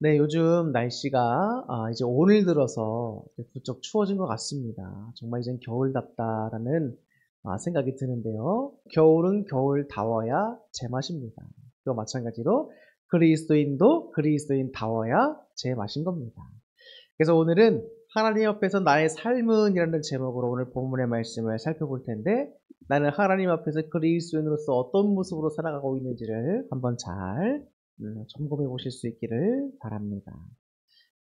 네, 요즘 날씨가 이제 오늘 들어서 이제 부쩍 추워진 것 같습니다. 정말 이젠 겨울답다라는 생각이 드는데요. 겨울은 겨울다워야 제맛입니다. 그와 마찬가지로 그리스도인도 그리스도인다워야 제맛인 겁니다. 그래서 오늘은 하나님 앞에서 나의 삶은이라는 제목으로 오늘 본문의 말씀을 살펴볼 텐데, 나는 하나님 앞에서 그리스도인으로서 어떤 모습으로 살아가고 있는지를 한번 잘 점검해 보실 수 있기를 바랍니다.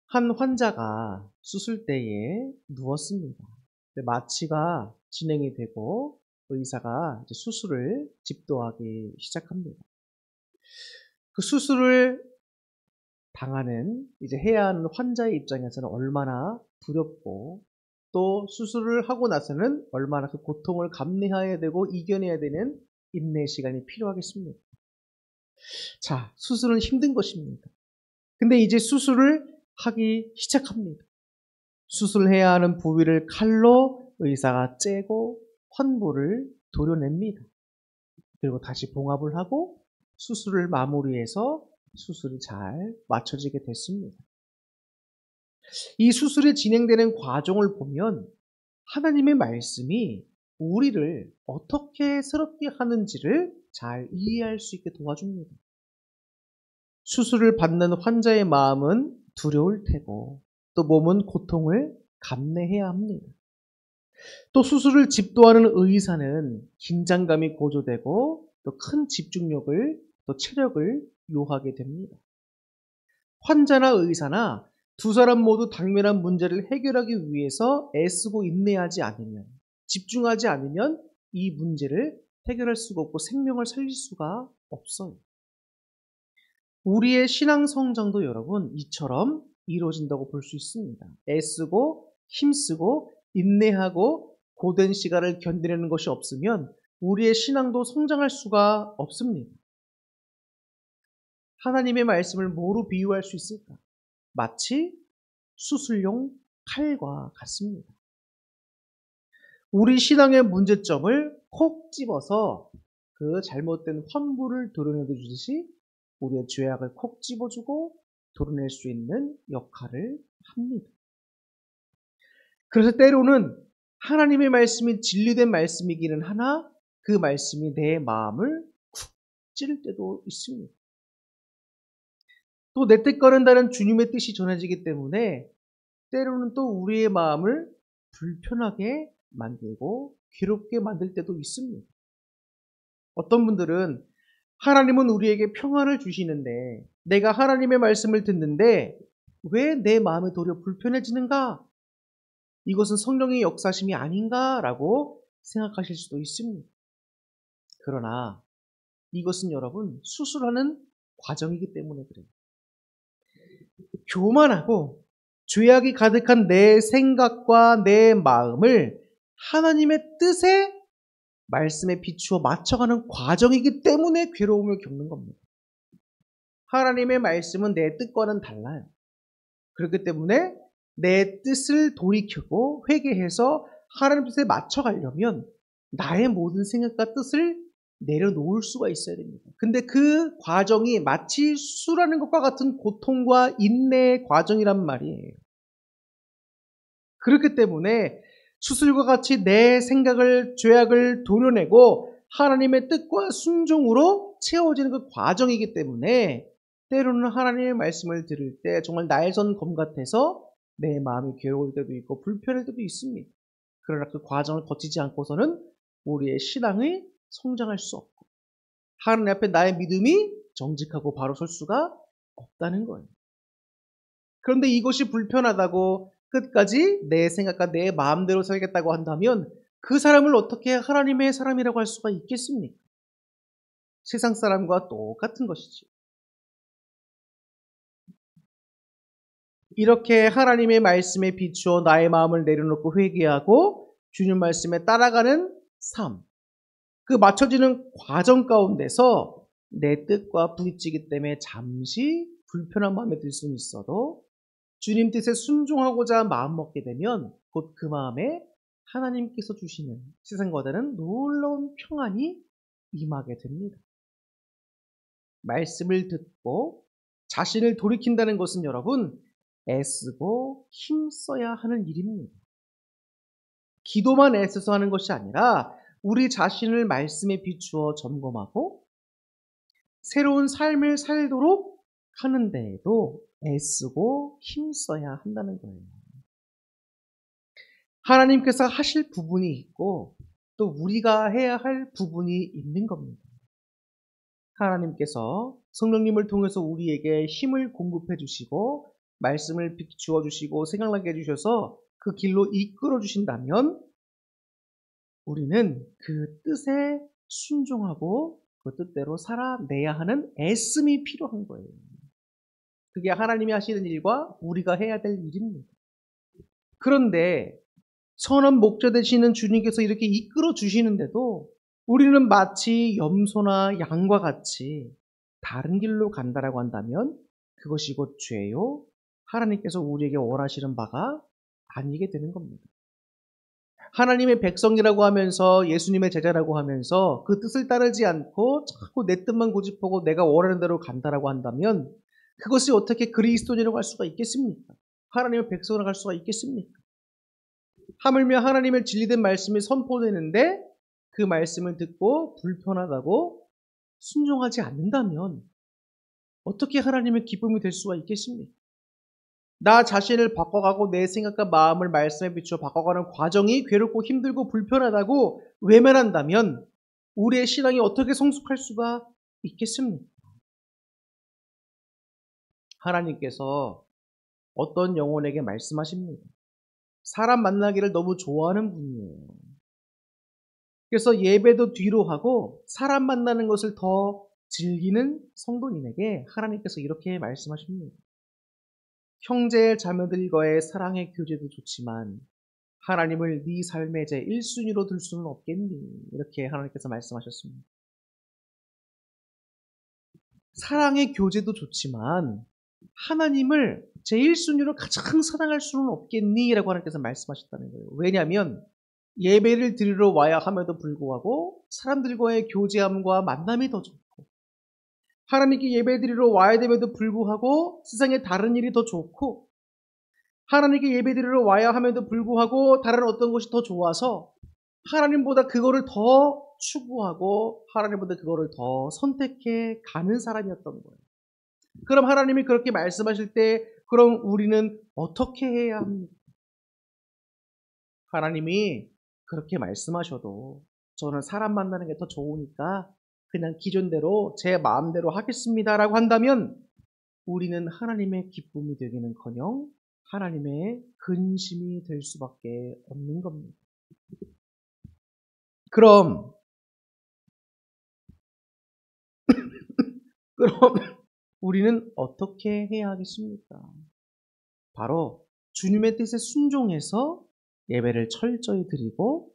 한 환자가 수술대에 누웠습니다. 마취가 진행이 되고 의사가 이제 수술을 집도하기 시작합니다. 그 수술을 당하는, 이제 해야 하는 환자의 입장에서는 얼마나 두렵고, 또 수술을 하고 나서는 얼마나 그 고통을 감내해야 되고 이겨내야 되는 인내 시간이 필요하겠습니까? 자, 수술은 힘든 것입니다. 근데 이제 수술을 하기 시작합니다. 수술해야 하는 부위를 칼로 의사가 째고 환부를 도려냅니다. 그리고 다시 봉합을 하고 수술을 마무리해서 수술이 잘 맞춰지게 됐습니다. 이 수술이 진행되는 과정을 보면 하나님의 말씀이 우리를 어떻게 새롭게 하는지를 잘 이해할 수 있게 도와줍니다. 수술을 받는 환자의 마음은 두려울 테고, 또 몸은 고통을 감내해야 합니다. 또 수술을 집도하는 의사는 긴장감이 고조되고 또 큰 집중력을, 또 체력을 요하게 됩니다. 환자나 의사나 두 사람 모두 당면한 문제를 해결하기 위해서 애쓰고 인내하지 않으면, 집중하지 않으면 이 문제를 해결할 수가 없고 생명을 살릴 수가 없어요. 우리의 신앙 성장도 여러분 이처럼 이루어진다고 볼 수 있습니다. 애쓰고 힘쓰고 인내하고 고된 시간을 견디는 것이 없으면 우리의 신앙도 성장할 수가 없습니다. 하나님의 말씀을 뭐로 비유할 수 있을까? 마치 수술용 칼과 같습니다. 우리 신앙의 문제점을 콕 집어서 그 잘못된 환부를 도려내 주듯이 우리의 죄악을 콕 집어주고 도려낼 수 있는 역할을 합니다. 그래서 때로는 하나님의 말씀이 진리된 말씀이기는 하나 그 말씀이 내 마음을 쿡 찌를 때도 있습니다. 또 내 뜻과는 주님의 뜻이 전해지기 때문에 때로는 또 우리의 마음을 불편하게 만들고 괴롭게 만들 때도 있습니다. 어떤 분들은 하나님은 우리에게 평안을 주시는데 내가 하나님의 말씀을 듣는데 왜 내 마음이 도리어 불편해지는가? 이것은 성령의 역사심이 아닌가라고 생각하실 수도 있습니다. 그러나 이것은 여러분 수술하는 과정이기 때문에 그래요. 교만하고 죄악이 가득한 내 생각과 내 마음을 하나님의 뜻에 말씀에 비추어 맞춰가는 과정이기 때문에 괴로움을 겪는 겁니다. 하나님의 말씀은 내 뜻과는 달라요. 그렇기 때문에 내 뜻을 돌이키고 회개해서 하나님 뜻에 맞춰가려면 나의 모든 생각과 뜻을 내려놓을 수가 있어야 됩니다. 근데 그 과정이 마치 수술하는 것과 같은 고통과 인내의 과정이란 말이에요. 그렇기 때문에 수술과 같이 내 생각을, 죄악을 도려내고 하나님의 뜻과 순종으로 채워지는 그 과정이기 때문에 때로는 하나님의 말씀을 들을 때 정말 날선 검 같아서 내 마음이 괴로울 때도 있고 불편할 때도 있습니다. 그러나 그 과정을 거치지 않고서는 우리의 신앙이 성장할 수 없고 하나님 앞에 나의 믿음이 정직하고 바로 설 수가 없다는 거예요. 그런데 이것이 불편하다고 끝까지 내 생각과 내 마음대로 살겠다고 한다면 그 사람을 어떻게 하나님의 사람이라고 할 수가 있겠습니까? 세상 사람과 똑같은 것이죠. 이렇게 하나님의 말씀에 비추어 나의 마음을 내려놓고 회개하고 주님 말씀에 따라가는 삶, 그 맞춰지는 과정 가운데서 내 뜻과 부딪히기 때문에 잠시 불편한 마음이 들 수는 있어도 주님 뜻에 순종하고자 마음먹게 되면 곧 그 마음에 하나님께서 주시는 세상과 다른 놀라운 평안이 임하게 됩니다. 말씀을 듣고 자신을 돌이킨다는 것은 여러분, 애쓰고 힘써야 하는 일입니다. 기도만 애써서 하는 것이 아니라 우리 자신을 말씀에 비추어 점검하고 새로운 삶을 살도록 하는 데에도 애쓰고 힘써야 한다는 거예요. 하나님께서 하실 부분이 있고 또 우리가 해야 할 부분이 있는 겁니다. 하나님께서 성령님을 통해서 우리에게 힘을 공급해 주시고 말씀을 비추어 주시고 생각나게 해주셔서 그 길로 이끌어 주신다면 우리는 그 뜻에 순종하고 그 뜻대로 살아내야 하는 애씀이 필요한 거예요. 그게 하나님이 하시는 일과 우리가 해야 될 일입니다. 그런데 선한 목자 되시는 주님께서 이렇게 이끌어 주시는데도 우리는 마치 염소나 양과 같이 다른 길로 간다라고 한다면 그것이 곧 죄요. 하나님께서 우리에게 원하시는 바가 아니게 되는 겁니다. 하나님의 백성이라고 하면서 예수님의 제자라고 하면서 그 뜻을 따르지 않고 자꾸 내 뜻만 고집하고 내가 원하는 대로 간다라고 한다면 그것이 어떻게 그리스도인이라고 할 수가 있겠습니까? 하나님의 백성이라고 할 수가 있겠습니까? 하물며 하나님의 진리된 말씀이 선포되는데 그 말씀을 듣고 불편하다고 순종하지 않는다면 어떻게 하나님의 기쁨이 될 수가 있겠습니까? 나 자신을 바꿔가고 내 생각과 마음을 말씀에 비추어 바꿔가는 과정이 괴롭고 힘들고 불편하다고 외면한다면 우리의 신앙이 어떻게 성숙할 수가 있겠습니까? 하나님께서 어떤 영혼에게 말씀하십니다. 사람 만나기를 너무 좋아하는 분이에요. 그래서 예배도 뒤로 하고 사람 만나는 것을 더 즐기는 성도인에게 하나님께서 이렇게 말씀하십니다. 형제 자매들과의 사랑의 교제도 좋지만 하나님을 네 삶의 제 1순위로 둘 수는 없겠니? 이렇게 하나님께서 말씀하셨습니다. 사랑의 교제도 좋지만 하나님을 제 1순위로 가장 사랑할 수는 없겠니? 라고 하나님께서 말씀하셨다는 거예요. 왜냐하면 예배를 드리러 와야 함에도 불구하고 사람들과의 교제함과 만남이 더 좋고 하나님께 예배드리러 와야 됨에도 불구하고 세상에 다른 일이 더 좋고 하나님께 예배드리러 와야 함에도 불구하고 다른 어떤 것이 더 좋아서 하나님보다 그거를 더 추구하고 하나님보다 그거를 더 선택해 가는 사람이었던 거예요. 그럼 하나님이 그렇게 말씀하실 때 그럼 우리는 어떻게 해야 합니까? 하나님이 그렇게 말씀하셔도 저는 사람 만나는 게 더 좋으니까 그냥 기존대로 제 마음대로 하겠습니다라고 한다면 우리는 하나님의 기쁨이 되기는커녕 하나님의 근심이 될 수밖에 없는 겁니다. 그럼 우리는 어떻게 해야 하겠습니까? 바로 주님의 뜻에 순종해서 예배를 철저히 드리고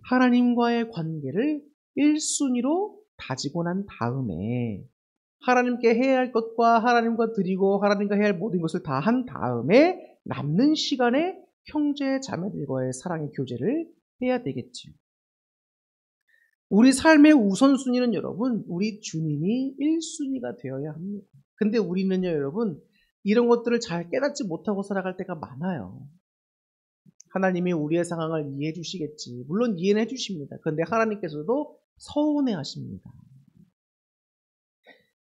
하나님과의 관계를 1순위로 다지고 난 다음에 하나님께 해야 할 것과 하나님과 드리고 하나님과 해야 할 모든 것을 다 한 다음에 남는 시간에 형제 자매들과의 사랑의 교제를 해야 되겠지요. 우리 삶의 우선순위는 여러분 우리 주님이 1순위가 되어야 합니다. 근데 우리는요 여러분 이런 것들을 잘 깨닫지 못하고 살아갈 때가 많아요. 하나님이 우리의 상황을 이해해 주시겠지. 물론 이해는 해 주십니다. 그런데 하나님께서도 서운해 하십니다.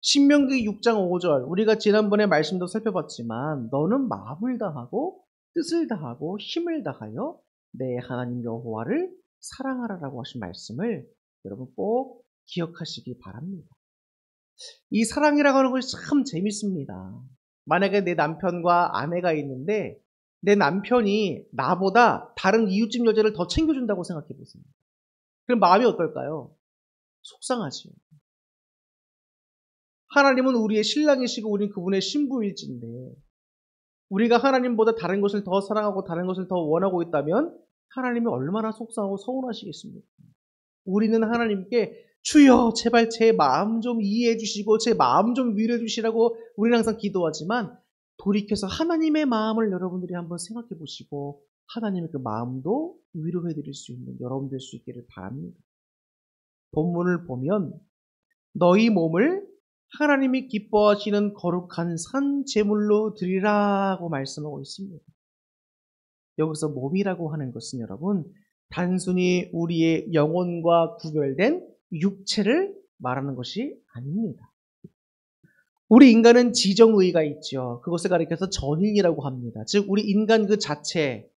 신명기 6장 5절 우리가 지난번에 말씀도 살펴봤지만 너는 마음을 다하고 뜻을 다하고 힘을 다하여 내 하나님 여호와를 사랑하라라고 하신 말씀을 여러분 꼭 기억하시기 바랍니다. 이 사랑이라고 하는 것이 참 재밌습니다. 만약에 내 남편과 아내가 있는데 내 남편이 나보다 다른 이웃집 여자를 더 챙겨준다고 생각해 보세요. 그럼 마음이 어떨까요? 속상하죠. 하나님은 우리의 신랑이시고 우리는 그분의 신부일진데 우리가 하나님보다 다른 것을 더 사랑하고 다른 것을 더 원하고 있다면 하나님이 얼마나 속상하고 서운하시겠습니까? 우리는 하나님께 주여 제발 제 마음 좀 이해해 주시고 제 마음 좀 위로해 주시라고 우리는 항상 기도하지만 돌이켜서 하나님의 마음을 여러분들이 한번 생각해 보시고 하나님의 그 마음도 위로해 드릴 수 있는 여러분 될 수 있기를 바랍니다. 본문을 보면 너희 몸을 하나님이 기뻐하시는 거룩한 산 제물로 드리라고 말씀하고 있습니다. 여기서 몸이라고 하는 것은 여러분 단순히 우리의 영혼과 구별된 육체를 말하는 것이 아닙니다. 우리 인간은 지정의가 있죠. 그것을 가리켜서 전인이라고 합니다. 즉 우리 인간 그 자체,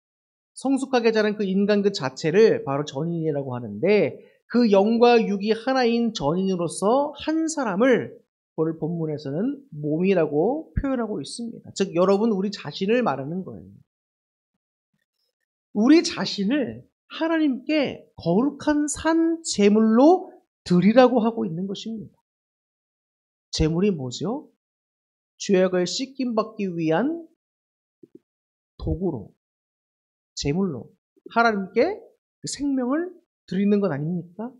성숙하게 자란 그 인간 그 자체를 바로 전인이라고 하는데 그 영과 육이 하나인 전인으로서 한 사람을 오늘 본문에서는 몸이라고 표현하고 있습니다. 즉 여러분 우리 자신을 말하는 거예요. 우리 자신을 하나님께 거룩한 산 제물로 드리라고 하고 있는 것입니다. 제물이 뭐죠? 죄악을 씻김받기 위한 도구로, 제물로 하나님께 그 생명을 드리는 것 아닙니까?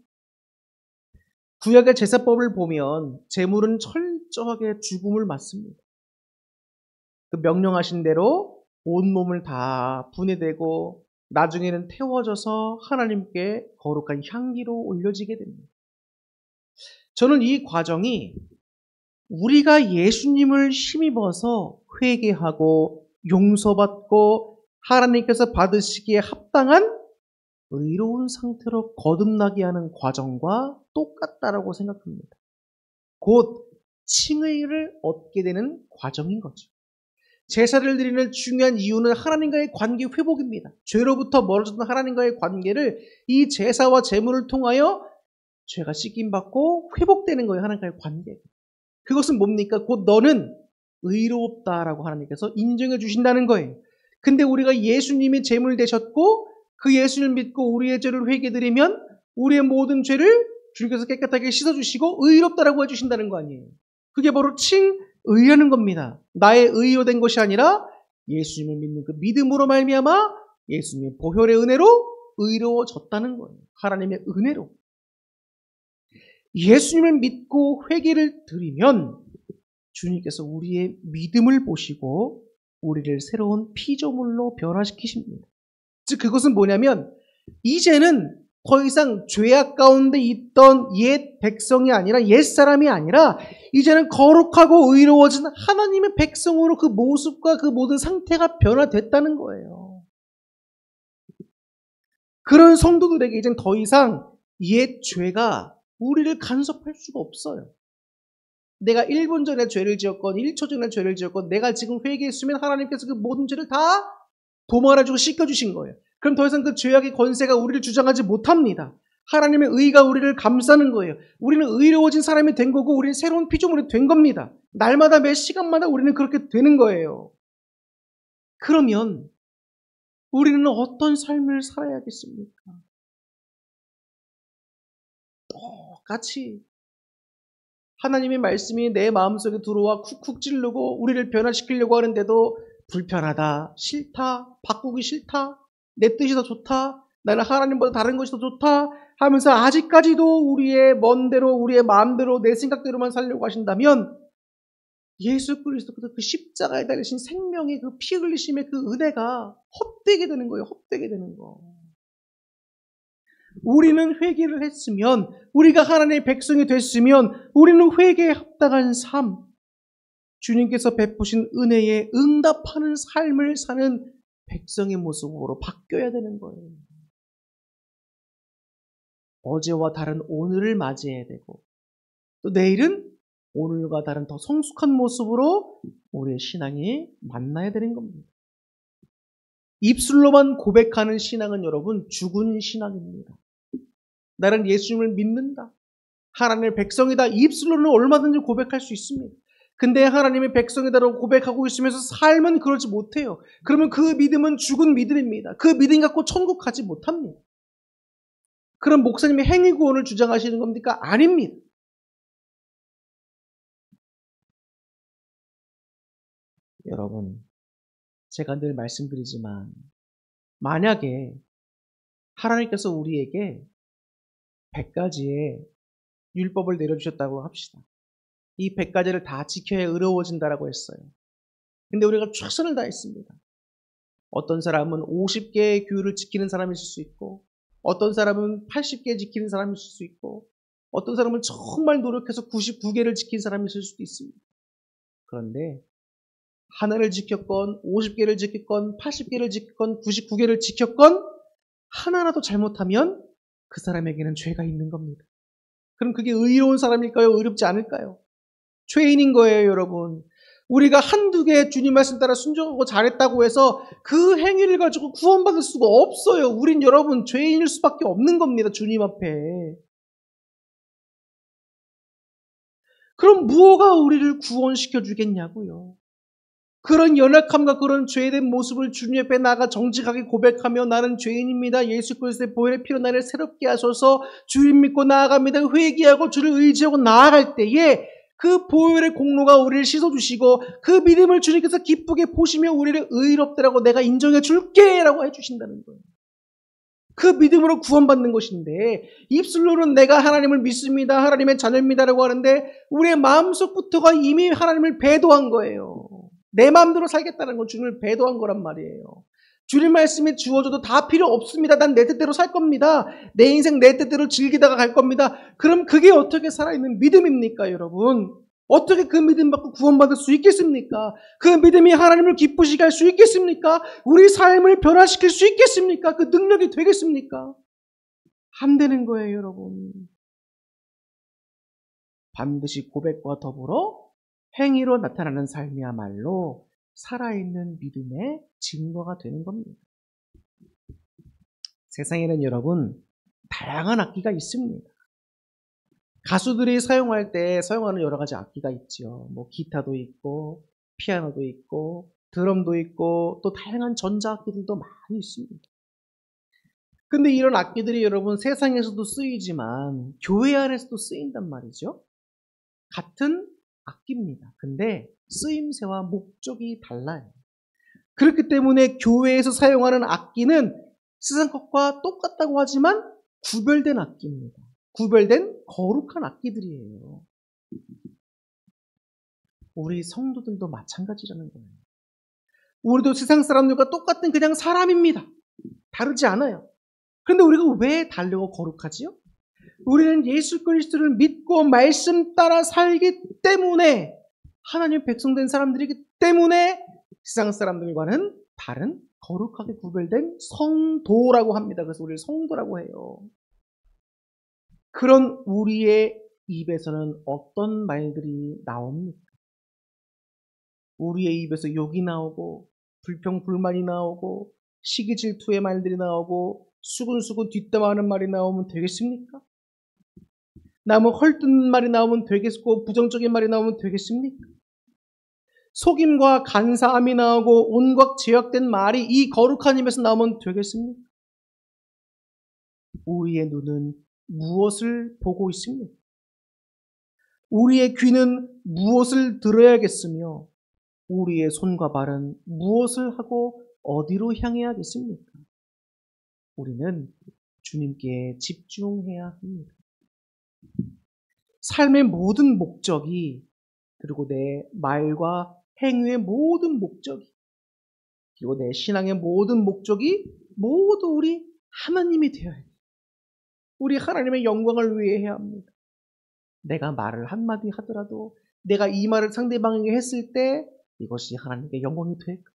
구약의 제사법을 보면 제물은 철저하게 죽음을 맞습니다. 그 명령하신 대로 온몸을 다 분해되고 나중에는 태워져서 하나님께 거룩한 향기로 올려지게 됩니다. 저는 이 과정이 우리가 예수님을 힘입어서 회개하고 용서받고 하나님께서 받으시기에 합당한 의로운 상태로 거듭나게 하는 과정과 똑같다라고 생각합니다. 곧 칭의를 얻게 되는 과정인 거죠. 제사를 드리는 중요한 이유는 하나님과의 관계 회복입니다. 죄로부터 멀어졌던 하나님과의 관계를 이 제사와 제물을 통하여 죄가 씻김받고 회복되는 거예요. 하나님과의 관계. 그것은 뭡니까? 곧 너는 의롭다라고 하나님께서 인정해 주신다는 거예요. 근데 우리가 예수님이 제물 되셨고 그 예수를 믿고 우리의 죄를 회개드리면 우리의 모든 죄를 주님께서 깨끗하게 씻어주시고 의롭다라고 해주신다는 거 아니에요. 그게 바로 칭의라는 겁니다. 나의 의로 된 것이 아니라 예수님을 믿는 그 믿음으로 말미암아 예수님의 보혈의 은혜로 의로워졌다는 거예요. 하나님의 은혜로. 예수님을 믿고 회개를 드리면 주님께서 우리의 믿음을 보시고 우리를 새로운 피조물로 변화시키십니다. 즉 그것은 뭐냐면 이제는 더 이상 죄악 가운데 있던 옛 백성이 아니라 옛 사람이 아니라 이제는 거룩하고 의로워진 하나님의 백성으로 그 모습과 그 모든 상태가 변화됐다는 거예요. 그런 성도들에게 이제는 더 이상 옛 죄가 우리를 간섭할 수가 없어요. 내가 1분 전에 죄를 지었건 1초 전에 죄를 지었건 내가 지금 회개했으면 하나님께서 그 모든 죄를 다 도말해주고 씻겨주신 거예요. 그럼 더 이상 그 죄악의 권세가 우리를 주장하지 못합니다. 하나님의 의가 우리를 감싸는 거예요. 우리는 의로워진 사람이 된 거고 우리는 새로운 피조물이 된 겁니다. 날마다 매 시간마다 우리는 그렇게 되는 거예요. 그러면 우리는 어떤 삶을 살아야겠습니까? 똑같이 하나님의 말씀이 내 마음속에 들어와 쿡쿡 찌르고 우리를 변화시키려고 하는데도 불편하다, 싫다, 바꾸기 싫다, 내 뜻이 더 좋다, 나는 하나님보다 다른 것이 더 좋다 하면서 아직까지도 우리의 멋대로 우리의 마음대로 내 생각대로만 살려고 하신다면 예수 그리스도 그 십자가에 달리신 생명의 그 피 흘리심의 그 은혜가 헛되게 되는 거예요. 헛되게 되는 거. 우리는 회개를 했으면 우리가 하나님의 백성이 됐으면 우리는 회개에 합당한 삶 주님께서 베푸신 은혜에 응답하는 삶을 사는 백성의 모습으로 바뀌어야 되는 거예요. 어제와 다른 오늘을 맞이해야 되고 또 내일은 오늘과 다른 더 성숙한 모습으로 우리의 신앙이 만나야 되는 겁니다. 입술로만 고백하는 신앙은 여러분 죽은 신앙입니다. 나는 예수님을 믿는다. 하나님의 백성이다. 입술로는 얼마든지 고백할 수 있습니다. 근데 하나님의 백성이다라고 고백하고 있으면서 삶은 그러지 못해요. 그러면 그 믿음은 죽은 믿음입니다. 그 믿음 갖고 천국 가지 못합니다. 그럼 목사님이 행위 구원을 주장하시는 겁니까? 아닙니다. 여러분, 제가 늘 말씀드리지만 만약에 하나님께서 우리에게 100가지의 율법을 내려주셨다고 합시다. 이 100가지를 다 지켜야 의로워진다라고 했어요. 근데 우리가 최선을 다했습니다. 어떤 사람은 50개의 규율을 지키는 사람이 있을 수 있고 어떤 사람은 80개 지키는 사람이 있을 수 있고 어떤 사람은 정말 노력해서 99개를 지킨 사람이 있을 수도 있습니다. 그런데 하나를 지켰건 50개를 지켰건 80개를 지켰건 99개를 지켰건 하나라도 잘못하면 그 사람에게는 죄가 있는 겁니다. 그럼 그게 의로운 사람일까요? 의롭지 않을까요? 죄인인 거예요, 여러분. 우리가 한두 개 주님 말씀 따라 순종하고 잘했다고 해서 그 행위를 가지고 구원받을 수가 없어요. 우린 여러분 죄인일 수밖에 없는 겁니다, 주님 앞에. 그럼 무엇가 우리를 구원시켜 주겠냐고요. 그런 연약함과 그런 죄된 모습을 주님 앞에 나가 정직하게 고백하며 나는 죄인입니다. 예수 그리스도의 보혈의 피로 나를 새롭게 하소서. 주님 믿고 나아갑니다. 회개하고 주를 의지하고 나아갈 때에 그 보혈의 공로가 우리를 씻어주시고 그 믿음을 주님께서 기쁘게 보시며 우리를 의롭다라고 내가 인정해 줄게 라고 해주신다는 거예요. 그 믿음으로 구원받는 것인데 입술로는 내가 하나님을 믿습니다. 하나님의 자녀입니다라고 하는데 우리의 마음속부터가 이미 하나님을 배도한 거예요. 내 마음대로 살겠다는 건 주님을 배도한 거란 말이에요. 주님 말씀이 주어져도 다 필요 없습니다. 난 내 뜻대로 살 겁니다. 내 인생 내 뜻대로 즐기다가 갈 겁니다. 그럼 그게 어떻게 살아있는 믿음입니까, 여러분? 어떻게 그 믿음 받고 구원받을 수 있겠습니까? 그 믿음이 하나님을 기쁘시게 할 수 있겠습니까? 우리 삶을 변화시킬 수 있겠습니까? 그 능력이 되겠습니까? 안 되는 거예요, 여러분. 반드시 고백과 더불어 행위로 나타나는 삶이야말로 살아있는 믿음의 증거가 되는 겁니다. 세상에는 여러분 다양한 악기가 있습니다. 가수들이 사용할 때 사용하는 여러 가지 악기가 있죠. 뭐 기타도 있고 피아노도 있고 드럼도 있고 또 다양한 전자악기들도 많이 있습니다. 근데 이런 악기들이 여러분 세상에서도 쓰이지만 교회 안에서도 쓰인단 말이죠. 같은 악기입니다. 근데 쓰임새와 목적이 달라요. 그렇기 때문에 교회에서 사용하는 악기는 세상 것과 똑같다고 하지만 구별된 악기입니다. 구별된 거룩한 악기들이에요. 우리 성도들도 마찬가지라는 거예요. 우리도 세상 사람들과 똑같은 그냥 사람입니다. 다르지 않아요. 그런데 우리가 왜 다르고 거룩하지요? 우리는 예수 그리스도를 믿고 말씀 따라 살기 때문에 하나님 백성된 사람들이기 때문에 세상 사람들과는 다른 거룩하게 구별된 성도라고 합니다. 그래서 우리를 성도라고 해요. 그런 우리의 입에서는 어떤 말들이 나옵니까? 우리의 입에서 욕이 나오고 불평 불만이 나오고 시기 질투의 말들이 나오고 수근수근 뒷담화하는 말이 나오면 되겠습니까? 나무 헐뜯는 말이 나오면 되겠고 부정적인 말이 나오면 되겠습니까? 속임과 간사함이 나오고 온갖 죄악된 말이 이 거룩한 입에서 나오면 되겠습니까? 우리의 눈은 무엇을 보고 있습니까? 우리의 귀는 무엇을 들어야겠으며 우리의 손과 발은 무엇을 하고 어디로 향해야겠습니까? 우리는 주님께 집중해야 합니다. 삶의 모든 목적이 그리고 내 말과 행위의 모든 목적이 그리고 내 신앙의 모든 목적이 모두 우리 하나님이 되어야 해요. 우리 하나님의 영광을 위해 해야 합니다. 내가 말을 한마디 하더라도 내가 이 말을 상대방에게 했을 때 이것이 하나님께 영광이 될까?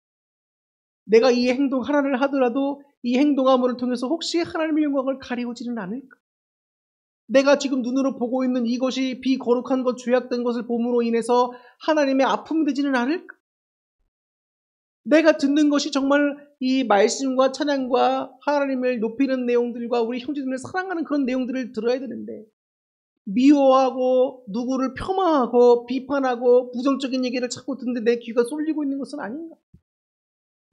내가 이 행동 하나를 하더라도 이 행동함을 통해서 혹시 하나님의 영광을 가리우지는 않을까? 내가 지금 눈으로 보고 있는 이것이 비거룩한 것, 죄악된 것을 봄으로 인해서 하나님의 아픔이 되지는 않을까? 내가 듣는 것이 정말 이 말씀과 찬양과 하나님을 높이는 내용들과 우리 형제들을 사랑하는 그런 내용들을 들어야 되는데 미워하고 누구를 폄하하고 비판하고 부정적인 얘기를 자꾸 듣는데 내 귀가 쏠리고 있는 것은 아닌가?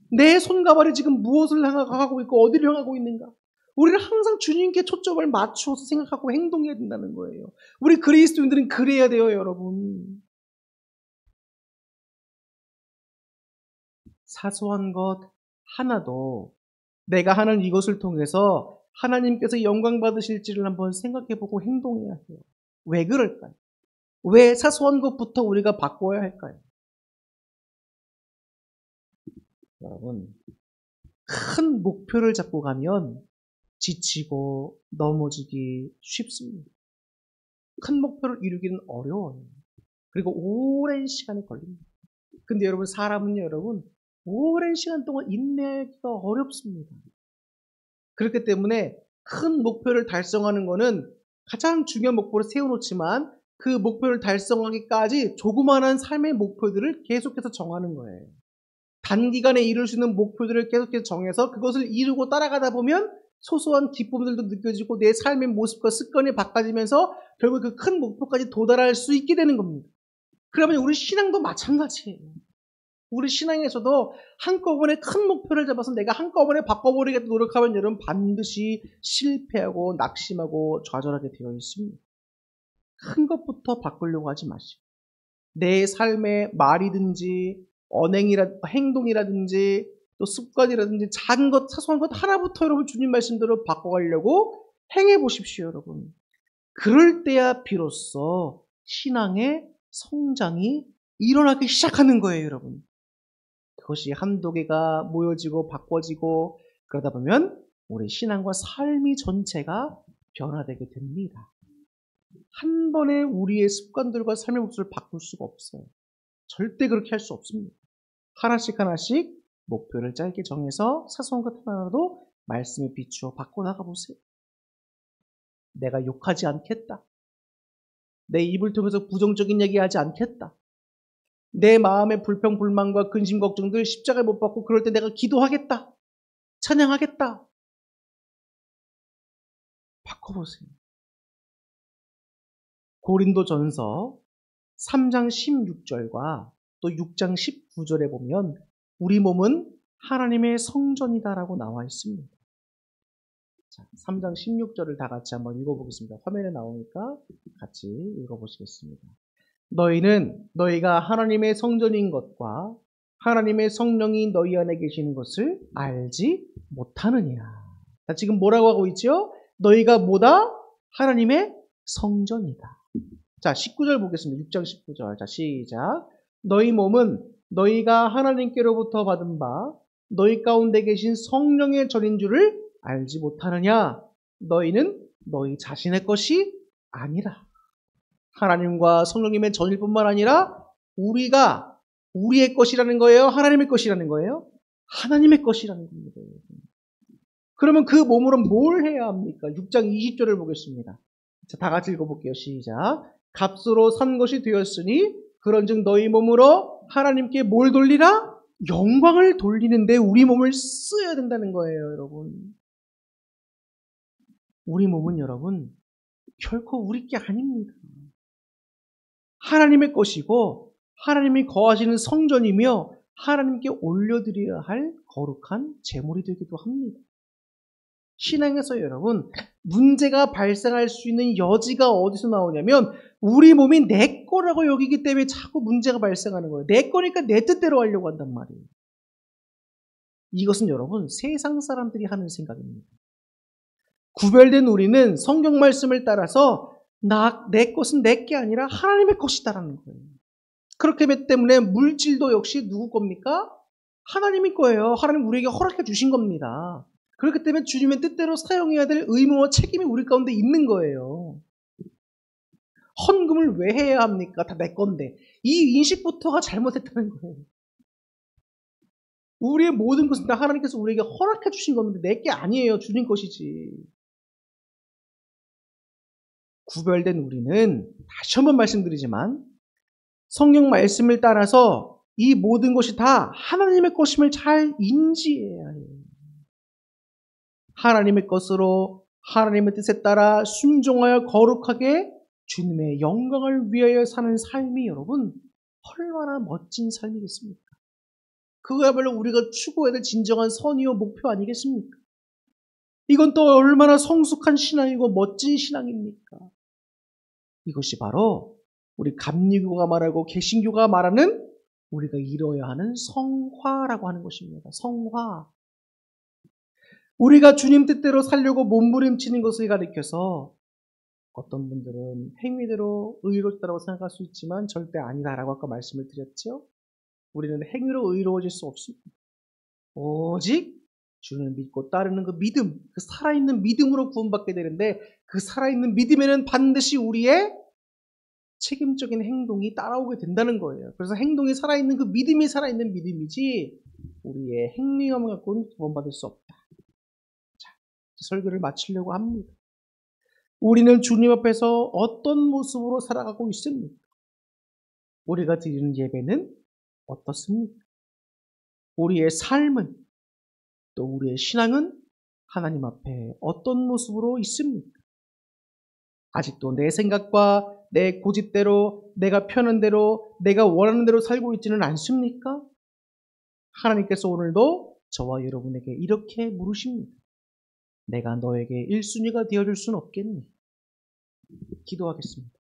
내 손과 발이 지금 무엇을 향하고 있고 어디를 향하고 있는가? 우리는 항상 주님께 초점을 맞추어서 생각하고 행동해야 된다는 거예요. 우리 그리스도인들은 그래야 돼요, 여러분. 사소한 것 하나도 내가 하는 이것을 통해서 하나님께서 영광 받으실지를 한번 생각해보고 행동해야 해요. 왜 그럴까요? 왜 사소한 것부터 우리가 바꿔야 할까요? 여러분, 큰 목표를 잡고 가면 지치고 넘어지기 쉽습니다. 큰 목표를 이루기는 어려워요. 그리고 오랜 시간이 걸립니다. 근데 여러분, 사람은요, 여러분, 오랜 시간 동안 인내하기가 어렵습니다. 그렇기 때문에 큰 목표를 달성하는 거는 가장 중요한 목표를 세워놓지만 그 목표를 달성하기까지 조그마한 삶의 목표들을 계속해서 정하는 거예요. 단기간에 이룰 수 있는 목표들을 계속해서 정해서 그것을 이루고 따라가다 보면 소소한 기쁨들도 느껴지고 내 삶의 모습과 습관이 바꿔지면서 결국 그 큰 목표까지 도달할 수 있게 되는 겁니다. 그러면 우리 신앙도 마찬가지예요. 우리 신앙에서도 한꺼번에 큰 목표를 잡아서 내가 한꺼번에 바꿔버리겠다 노력하면 여러분 반드시 실패하고 낙심하고 좌절하게 되어 있습니다. 큰 것부터 바꾸려고 하지 마시고 내 삶의 말이든지 행동이라든지 또 습관이라든지 작은 것, 사소한 것 하나부터 여러분 주님 말씀대로 바꿔가려고 행해 보십시오, 여러분. 그럴 때야 비로소 신앙의 성장이 일어나기 시작하는 거예요, 여러분. 그것이 한두 개가 모여지고 바꿔지고 그러다 보면 우리 신앙과 삶이 전체가 변화되게 됩니다. 한 번에 우리의 습관들과 삶의 모습을 바꿀 수가 없어요. 절대 그렇게 할 수 없습니다. 하나씩 하나씩 목표를 짧게 정해서 사소한 것 하나라도 말씀에 비추어 바꿔나가 보세요. 내가 욕하지 않겠다. 내 입을 통해서 부정적인 얘기하지 않겠다. 내 마음의 불평, 불만과 근심, 걱정들 십자가에 못 박고 그럴 때 내가 기도하겠다. 찬양하겠다. 바꿔보세요. 고린도전서 3장 16절과 또 6장 19절에 보면 우리 몸은 하나님의 성전이다라고 나와 있습니다. 자, 3장 16절을 다 같이 한번 읽어보겠습니다. 화면에 나오니까 같이 읽어보시겠습니다. 너희는 너희가 하나님의 성전인 것과 하나님의 성령이 너희 안에 계시는 것을 알지 못하느냐. 자, 지금 뭐라고 하고 있죠? 너희가 뭐다? 하나님의 성전이다. 자, 19절 보겠습니다. 6장 19절. 자, 시작. 너희 몸은 너희가 하나님께로부터 받은 바 너희 가운데 계신 성령의 전인 줄을 알지 못하느냐. 너희는 너희 자신의 것이 아니라 하나님과 성령님의 전일 뿐만 아니라 우리가 우리의 것이라는 거예요? 하나님의 것이라는 거예요? 하나님의 것이라는 겁니다. 그러면 그 몸으로 뭘 해야 합니까? 6장 20절을 보겠습니다. 자, 다 같이 읽어볼게요. 시작. 값으로 산 것이 되었으니 그런즉 너희 몸으로 하나님께 뭘 돌리라? 영광을 돌리는데 우리 몸을 써야 된다는 거예요, 여러분. 우리 몸은 여러분 결코 우리 게 아닙니다. 하나님의 것이고 하나님이 거하시는 성전이며 하나님께 올려드려야 할 거룩한 제물이 되기도 합니다. 신앙에서 여러분 문제가 발생할 수 있는 여지가 어디서 나오냐면 우리 몸이 내 거라고 여기기 때문에 자꾸 문제가 발생하는 거예요. 내 거니까 내 뜻대로 하려고 한단 말이에요. 이것은 여러분 세상 사람들이 하는 생각입니다. 구별된 우리는 성경 말씀을 따라서 내 것은 내 게 아니라 하나님의 것이다라는 거예요. 그렇기 때문에 물질도 역시 누구 겁니까? 하나님의 거예요. 하나님 우리에게 허락해 주신 겁니다. 그렇기 때문에 주님의 뜻대로 사용해야 될 의무와 책임이 우리 가운데 있는 거예요. 헌금을 왜 해야 합니까? 다 내 건데. 이 인식부터가 잘못했다는 거예요. 우리의 모든 것은 다 하나님께서 우리에게 허락해 주신 건데 내 게 아니에요. 주님 것이지. 구별된 우리는 다시 한번 말씀드리지만 성경 말씀을 따라서 이 모든 것이 다 하나님의 것임을 잘 인지해야 해요. 하나님의 것으로 하나님의 뜻에 따라 순종하여 거룩하게 주님의 영광을 위하여 사는 삶이 여러분 얼마나 멋진 삶이겠습니까? 그거야말로 우리가 추구해야 될 진정한 선의요 목표 아니겠습니까? 이건 또 얼마나 성숙한 신앙이고 멋진 신앙입니까? 이것이 바로 우리 감리교가 말하고 개신교가 말하는 우리가 이뤄야 하는 성화라고 하는 것입니다. 성화. 우리가 주님 뜻대로 살려고 몸부림치는 것을 가리켜서 어떤 분들은 행위대로 의롭다고 생각할 수 있지만 절대 아니다라고 아까 말씀을 드렸죠. 우리는 행위로 의로워질 수 없습니다. 오직 주님을 믿고 따르는 그 믿음, 그 살아있는 믿음으로 구원받게 되는데 그 살아있는 믿음에는 반드시 우리의 책임적인 행동이 따라오게 된다는 거예요. 그래서 행동이 살아있는 그 믿음이 살아있는 믿음이지 우리의 행위만 갖고는 구원받을 수 없다. 자, 설교를 마치려고 합니다. 우리는 주님 앞에서 어떤 모습으로 살아가고 있습니까? 우리가 드리는 예배는 어떻습니까? 우리의 삶은 또 우리의 신앙은 하나님 앞에 어떤 모습으로 있습니까? 아직도 내 생각과 내 고집대로 내가 편한 대로 내가 원하는 대로 살고 있지는 않습니까? 하나님께서 오늘도 저와 여러분에게 이렇게 물으십니다. 내가 너에게 1순위가 되어줄 수는 없겠니? 기도하겠습니다.